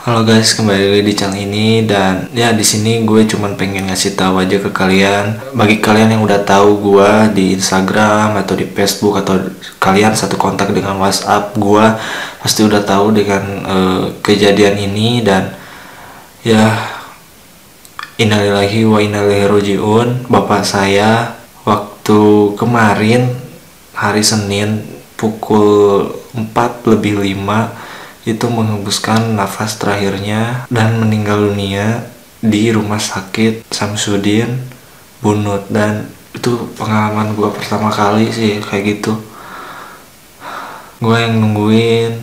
Halo guys, kembali lagi di channel ini dan ya di sini gue cuman pengen ngasih tahu aja ke kalian. Bagi kalian yang udah tahu gue di Instagram atau di Facebook atau kalian satu kontak dengan WhatsApp, gue pasti udah tahu dengan kejadian ini dan ya innalillahi wa inna ilaihi rajiun. Bapak saya waktu kemarin hari Senin pukul 4:05 itu menghembuskan nafas terakhirnya dan meninggal dunia di rumah sakit Samsudin Bunut. Dan itu pengalaman gue pertama kali sih kayak gitu. Gue yang nungguin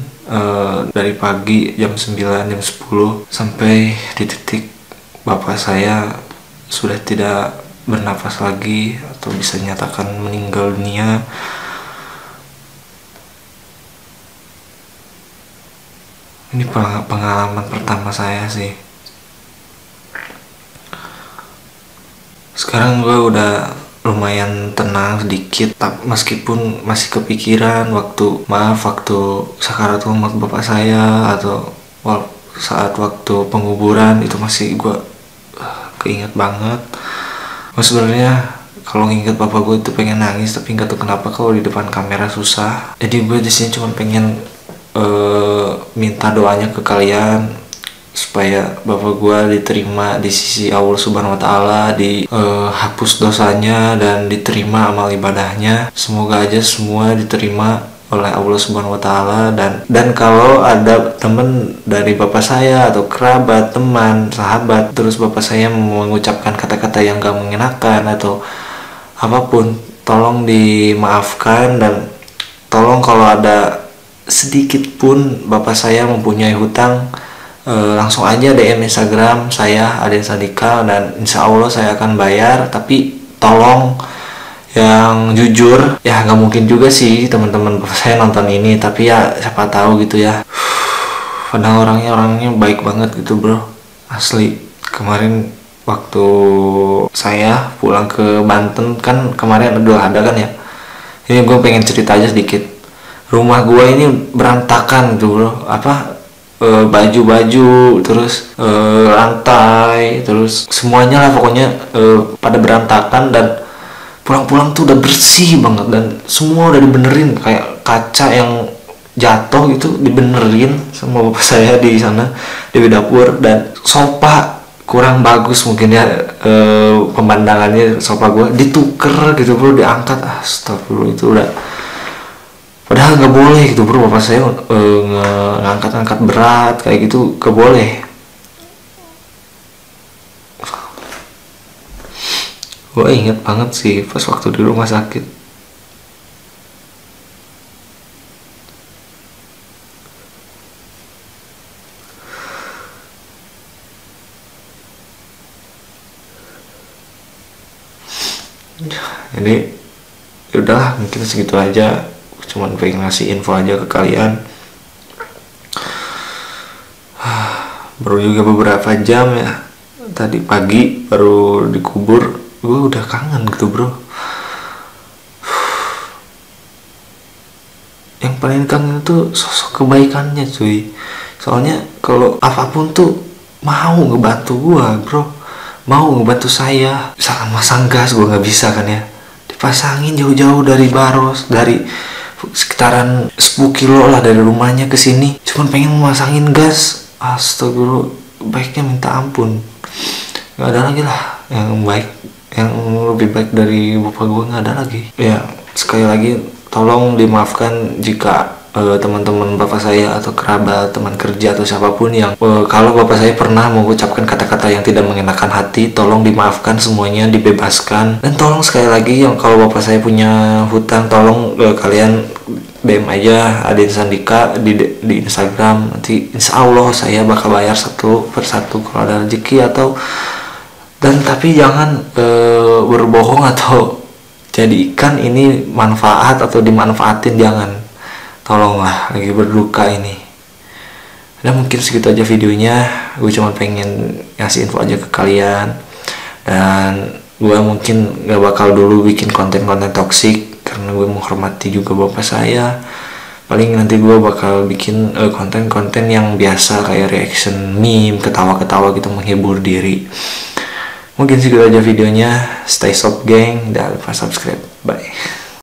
dari pagi jam 9, jam 10 sampai di titik bapak saya sudah tidak bernafas lagi atau bisa nyatakan meninggal dunia. Ini pengalaman pertama saya sih. Sekarang gue udah lumayan tenang sedikit, meskipun masih kepikiran waktu sakaratul maut bapak saya atau saat waktu penguburan itu masih gue keinget banget. Sebenarnya kalau nginget bapak gue itu pengen nangis, tapi nggak tahu kenapa kalau di depan kamera susah. Jadi gue di sini cuma pengen minta doanya ke kalian supaya bapak gue diterima di sisi Allah Subhanahu Wa Taala, dihapus dosanya dan diterima amal ibadahnya. Semoga aja semua diterima oleh Allah Subhanahu Wa Taala. Dan kalau ada temen dari bapak saya atau kerabat, teman, sahabat, terus bapak saya mengucapkan kata-kata yang gak mengenakan atau apapun, tolong dimaafkan. Dan tolong kalau ada sedikit pun bapak saya mempunyai hutang, langsung aja DM Instagram saya Aden Sadika dan insya Allah saya akan bayar. Tapi tolong yang jujur, ya nggak mungkin juga sih teman-teman bapak saya nonton ini, tapi ya siapa tahu gitu ya. Padahal orangnya baik banget gitu bro, asli. Kemarin waktu saya pulang ke Banten, kan kemarin ada kan ya, ini gue pengen cerita aja sedikit. Rumah gue ini berantakan tuh bro, baju-baju, terus lantai, terus semuanya lah pokoknya pada berantakan. Dan pulang-pulang tuh udah bersih banget dan semua udah dibenerin, kayak kaca yang jatuh gitu dibenerin sama bapak saya di sana di dapur. Dan sofa kurang bagus mungkin ya, pemandangannya sofa gue dituker gitu bro, diangkat. Astagfirullah, itu udah padahal nggak boleh gitu bro, bapak saya ngangkat berat kayak gitu nggak boleh. Gue inget banget sih pas waktu di rumah sakit. Jadi yaudah, mungkin segitu aja. Cuman pengen ngasih info aja ke kalian. Baru juga beberapa jam ya, tadi pagi baru dikubur. Gue udah kangen gitu bro. Yang paling kangen tuh sosok kebaikannya cuy. Soalnya kalau apapun tuh mau ngebantu gue bro, mau ngebantu saya. Misalkan masang gas gue nggak bisa kan ya, dipasangin jauh-jauh dari Baros, dari sekitaran 10 kilo lah dari rumahnya ke sini, cuman pengen memasangin gas. Astagfirullah, baiknya minta ampun. Nggak ada lagi lah yang baik, yang lebih baik dari bapak gue, nggak ada lagi. Ya sekali lagi tolong dimaafkan jika teman-teman bapak saya atau kerabat, teman kerja atau siapapun yang kalau bapak saya pernah mengucapkan kata-kata yang tidak mengenakan hati, tolong dimaafkan semuanya, dibebaskan. Dan tolong sekali lagi, yang kalau bapak saya punya hutang, tolong kalian DM aja Aden Sandika di Instagram. Nanti insya Allah saya bakal bayar satu persatu kalau ada rezeki atau. Dan tapi jangan berbohong atau jadikan ini manfaat atau dimanfaatin, jangan. Tolonglah, lagi berduka ini. Dan mungkin segitu aja videonya. Gue cuma pengen ngasih info aja ke kalian. Dan gue mungkin gak bakal dulu bikin konten-konten toksik, karena gue menghormati juga bapak saya. Paling nanti gue bakal bikin konten-konten yang biasa kayak reaction meme, ketawa-ketawa gitu, menghibur diri. Mungkin segitu aja videonya. Stay soft gang, dan lupa subscribe. Bye.